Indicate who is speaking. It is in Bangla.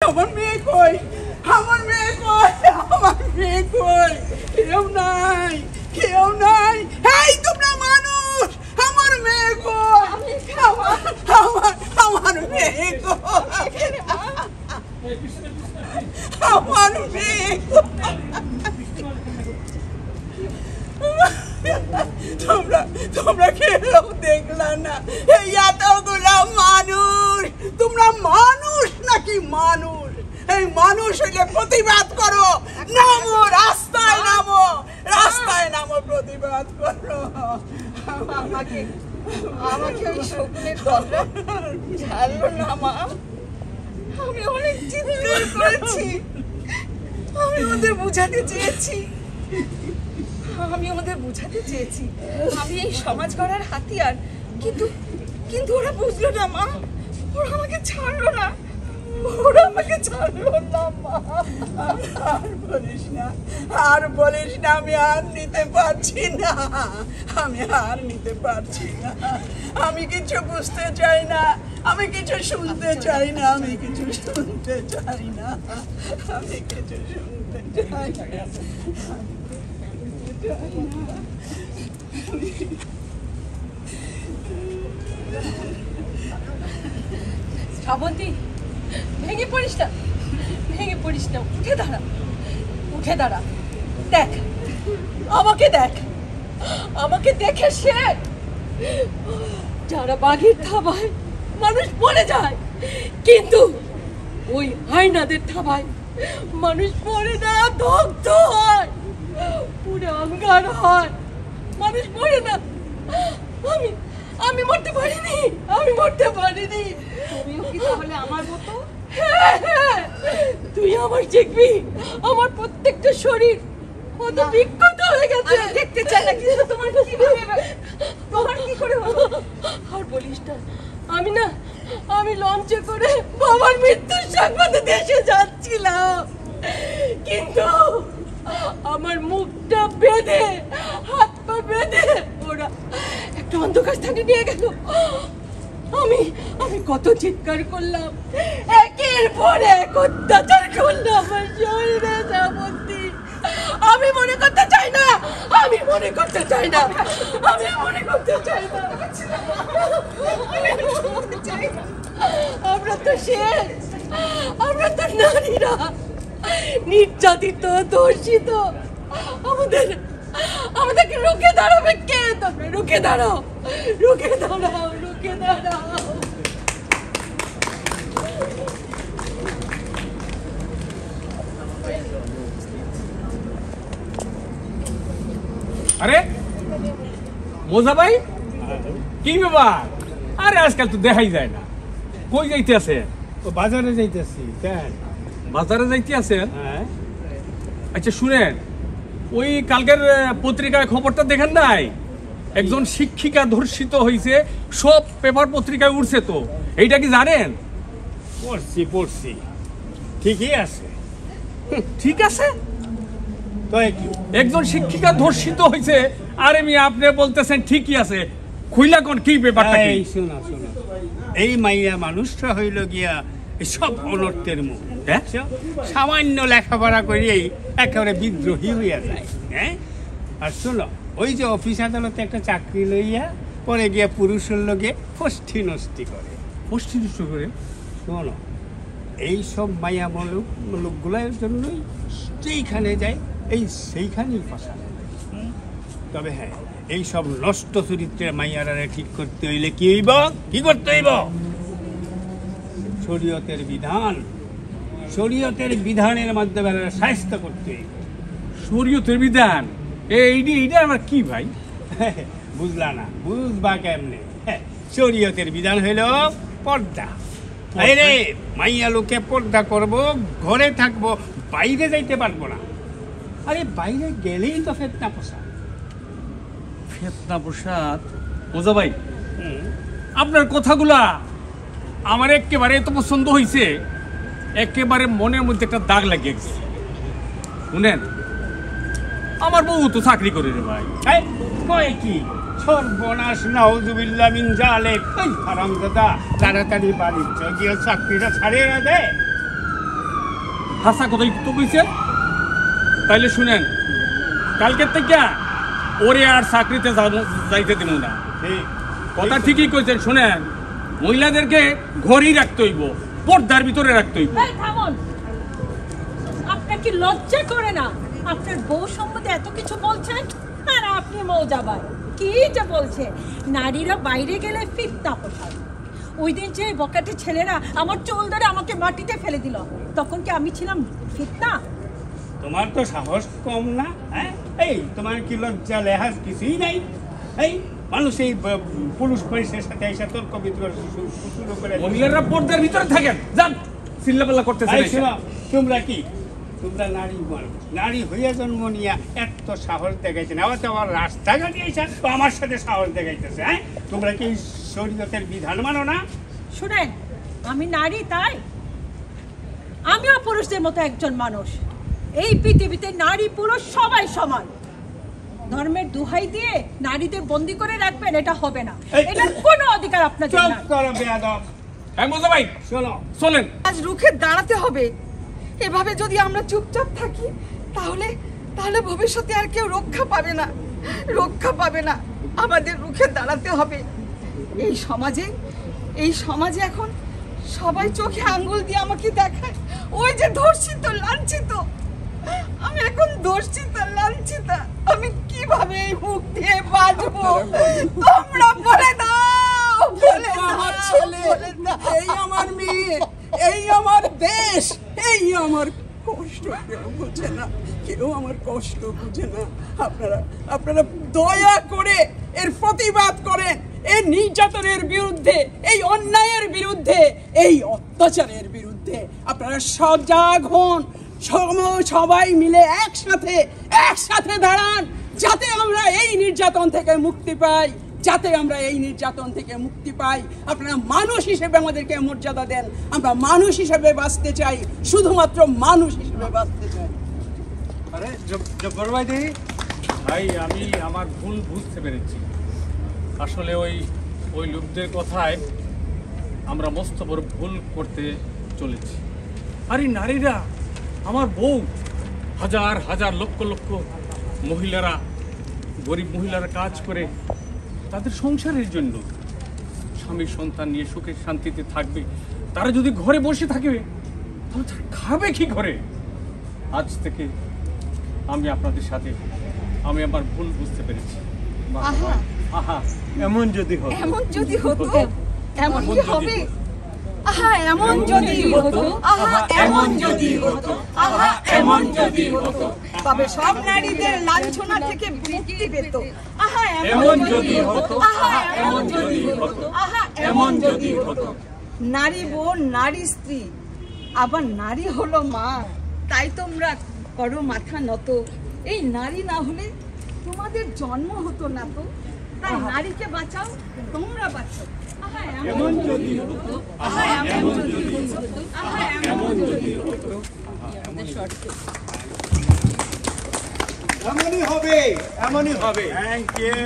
Speaker 1: আমার মেয়ে কই, আমার মেয়ে কই, আমার মেয়ে কই? কেউ নাই, কেউ নাই। এই তোমরা মানুষ, আমার মেয়ে কই, আমার আমার আমার মেয়ে কই, আমার মেয়ে কই? তোমরা তোমরা কেউ দেখলা না? এই এতগুলা মানুষ, তোমরা মানুষ নাকি মানুষ? এই মানুষ হইলে প্রতিবাদ করো, নামো রাস্তায়, নামো রাস্তায়, নামো প্রতিবাদ করো।
Speaker 2: আমাকে আমাকে ওই স্বপ্নের দরজা ছাড়লো না মা। আমি অনেক চিৎকার করেছি, আমি ওদের বোঝাতে চেয়েছি, আমি ওদের বোঝাতে চেয়েছি আমি এই সমাজ গড়ার হাতিয়ার, কিন্তু কিন্তু ওরা বুঝলো না মা, ওরা আমাকে ছাড়লো না, ওরা আমাকে ছাড়লো না মা।
Speaker 1: আর বলিস না, আর বলিস না, আমি আর নিতে পারছি না, আমি আর নিতে পারছি না। আমি কিছু বুঝতে চাই না, আমি কিছু শুনতে চাই না, আমি কিছু শুনতে চাই না, আমি কিছু শুনতে চাই না।
Speaker 2: শ্রাবন্তী, ভেঙে পড়িস না, ভেঙে পড়িস না, উঠে দাঁড়া, উঠে দাঁড়া, দেখ আমাকে, দেখ আমাকে, দেখে শেখ। যারা বাঘের থাবায় মানুষ মরে যায়, কিন্তু ওই হাইনাদের থাবায় মানুষ মরে না, দগ্ধ হয়, পুরো অঙ্গার হয়, মানুষ মরে না। আমি আমি মরতে পারিনি, আমি মরতে পারিনি। তুমিও কি তাহলে আমার মতো? হ্যাঁ, তুই আমার দেখবি, আমার প্রত্যেকটা শরীর কত বিক্ষত হয়ে গেছে। দেখতে চাই না, কিন্তু তোমার তোমার কি করে হলো? আর বলিস না, আমি না, আমি লঞ্চে করে বাবার মৃত্যুর সংবাদে দেশে যাচ্ছিলাম, কিন্তু আমার মুখটা বেঁধে, হাত পা বেঁধে ওরা একটা অন্ধকার স্থানে নিয়ে গেল। আমি আমি কত চিৎকার করলাম, একের পর এক অত্যাচার করলাম আমার শরীরে। শ্রাবন্তী, আমি মনে করতে চাই না, আমি মনে করতে চাই না, আমি মনে করতে চাই না, আমরা তো শেষ, আমরা তো নারীরা নির্যাতিত, দর্শিত, আমাদেরকে রুখে দাঁড়াবে কে? তোমরা রুখে দাঁড়াও, রুখে দাঁড়াও, রুখে দাঁড়াও।
Speaker 3: আরে মোজা ভাই, কি ব্যাপার? আরে আজকাল তো দেখাই যায় না, কই যাইতে আছে?
Speaker 4: বাজারে যাইতেছি। কেন?
Speaker 3: বাজারে যাইতে আছেন?
Speaker 4: হ্যাঁ।
Speaker 3: আচ্ছা শুনেন, ওই কালকের পত্রিকায় খবরটা দেখেন নাই? একজন শিক্ষিকা ধর্ষিত হয়েছে, সব পেপার পত্রিকায় উঠছে, তো এইটা কি জানেন?
Speaker 4: পড়ছি, ঠিকই আছে।
Speaker 3: ঠিক আছে,
Speaker 4: তো কি
Speaker 3: একজন শিক্ষিকা ধর্ষিত হয়েছে, আর আমি আপনি বলতেছেন ঠিকই আছে? খুইলা কোন কি ব্যাপারটা?
Speaker 4: এই শোনো, এই মাইয়া মানুষটা হইল গিয়া সব অনর্থের মুখ। দেখছো, সামান্য লেখাপড়া করিয়েই একেবারে বিদ্রোহী হইয়া যায়। হ্যাঁ, আর শোনো, ওই যে অফিস আদালতে একটা চাকরি লইয়া পরে গিয়া পুরুষের লোকে ফষ্টি নষ্টি করে।
Speaker 3: ফষ্টি নষ্টি করে?
Speaker 4: শোনো, এই সব মাইয়া লোকগুলোর জন্যই যেইখানে যায় এই সেইখানেই ফসা। তবে হ্যাঁ, এই সব নষ্ট চরিত্রের মাইয়ারা ঠিক করতে হইলে কি হইব, কি করতে হইব? শরীয়তের বিধান, শরীয়তের বিধানের মাধ্যমে শায়েস্তা করতে হইব।
Speaker 3: শরীয়তের বিধান? এইটা আমার কি ভাই?
Speaker 4: বুঝলা না? বুঝবা কেমনে? শরীয়তের বিধান হইল পর্দা। রে মাইয়া লোকে পর্দা করব, ঘরে থাকবো, বাইরে যাইতে পারবো না। আরে বাইরে গেলেই তো ফেতনা পোষা।
Speaker 3: ফেতনা প্রসাদ? মোজা ভাই, আপনার কথাগুলা আমার একেবারে এত পছন্দ হয়েছে, একেবারে মনের মধ্যে একটা দাগ লাগিয়ে গেছে। শুনেন, আমার বউ তো চাকরি করে রে ভাই।
Speaker 4: কয় কি? সর্বনাশ, নাউযুবিল্লাহ মিন জালিক। হারামজাদা, তাড়াতাড়ি বাড়ির গিয়ে চাকরিটা ছাড়িয়ে দে।
Speaker 3: হাসা কথাই তো কইছে। তাইলে শুনেন, কালকের থেকে ওরে আর চাকরিতে যাইতে দিব না। কথা ঠিকই কইছেন। শুনেন, মহিলাদেরকে ঘরেই রাখতে হইব, পর্দার ভিতরে রাখতে হইব।
Speaker 2: এই থামুন, আপনার কি লজ্জা করে না? আপনার বউ সম্বন্ধে এত কিছু বলছেন আর আপনি মৌজাবাই কি যে বলছে, নারীরা বাইরে গেলে ফিতনা পোষায়। ওই দিন যে বকাটে ছেলেরা আমার চুল ধরে আমাকে মাটিতে ফেলে দিল, তখন কি আমি ছিলাম ফিতনা?
Speaker 4: তোমার তো সাহস কম না? হ্যাঁ, এই তোমার কি লজ্জা লেহাজ কিছুই নাই? এই মানুষ এই পুরুষ পুলিশের সাথে এসে তর্ক বিতর্ক শুরু করে।
Speaker 3: মহিলারা পর্দার ভিতরে থাকেন, যান চিল্লাপাল্লা করতেছেন।
Speaker 4: তোমরা কি, তোমরা নারী মানুষ, নারী হইয়া জন্ম নিয়া এত সাহস দেখাইছে না? আবার তো আমার রাস্তাঘাটে এসে তো আমার সাথে সাহস দেখাইতেছে। হ্যাঁ, তোমরা কি শরীয়তের বিধান মানো না?
Speaker 2: শুনেন, আমি নারী, তাই আমিও পুরুষদের মতো একজন মানুষ। এই পৃথিবীতে নারী পুরুষ সবাই সমান। ধর্মের দুহাই দিয়ে নারীদের বন্দি করে রাখবেন, এটা হবে না। এটার কোনো অধিকার আপনাদের
Speaker 4: চুপ
Speaker 2: নাই।
Speaker 4: করো বেয়াদব।
Speaker 3: হ্যাঁ মোজা ভাই,
Speaker 4: শোনো,
Speaker 3: চলেন।
Speaker 1: আজ রুখে দাঁড়াতে হবে। এভাবে যদি আমরা চুপচাপ থাকি তাহলে তাহলে ভবিষ্যতে আর কেউ রক্ষা পাবে না, রক্ষা পাবে না। আমাদের রুখে দাঁড়াতে হবে। এই সমাজে এখন সবাই চোখে আঙ্গুল দিয়ে আমাকে দেখায়, ওই যে ধর্ষিত লাঞ্ছিত। আমি এখন ধর্ষিত লাঞ্ছিত, আমি কিভাবে এই মুখ দিয়ে বাঁচবো? তোমরা বলে দাও, বলে দাও। আমার ছেলে, এই আমার মেয়ে, এই আমার দেশ, এই আমার কষ্ট। কেউ বুঝে না, কেউ আমার কষ্ট বুঝে না। আপনারা দয়া করে এর প্রতিবাদ করেন, এই নির্যাতনের বিরুদ্ধে, এই অন্যায়ের বিরুদ্ধে, এই অত্যাচারের বিরুদ্ধে আপনারা সজাগ হন। সবাই মিলে একসাথে দাঁড়ান, যাতে আমরা এই নির্যাতন থেকে মুক্তি পাই, আপনারা মানুষ হিসেবে আমাদেরকে মর্যাদা দেন। আমরা মানুষ হিসেবে বাঁচতে চাই, শুধুমাত্র মানুষ হিসেবে বাঁচতে চাই।
Speaker 3: আরে জব্বর ভাই, দেখি ভাই, আমি আমার ভুল বুঝতে পেরেছি। আসলে ওই লোকদের কথায় আমরা মস্ত বড় ভুল করতে চলেছি। আরে নারীরা, আমার বউ, হাজার হাজার লক্ষ লক্ষ মহিলারা, গরিব মহিলারা কাজ করে তাদের সংসারের জন্য, স্বামী সন্তান নিয়ে সুখে শান্তিতে থাকবে। তারা যদি ঘরে বসে থাকবে তাহলে তারা খাবে কি করে? আজ থেকে আমি আপনাদের সাথে, আমি আমার ভুল বুঝতে পেরেছি। আহা, এমন যদি হতো,
Speaker 1: এমন যদি হতো, এমন কি হবে? আহা, এমন যদি হতো, আহা, এমন যদি হতো, আহা, এমন যদি হতো, তবে সব নারীদের লাঞ্ছনা থেকে মুক্তি পেত। আহা, এমন যদি হতো, আহা, এমন যদি হতো, আহা, এমন যদি হতো। নারী বোন, নারী স্ত্রী, আবার নারী হলো মা, তাই তোমরা করো মাথা নত। এই নারী না হলে তোমাদের জন্ম হতো না। তো তাই নারীকে বাঁচাও, তোমরা বাঁচাও। আহা, এমন যদি হতো, আহা, এমন যদি হতো, আহা, এমন যদি হতো।
Speaker 5: এমনই হবে, এমনই হবে।
Speaker 4: Thank you.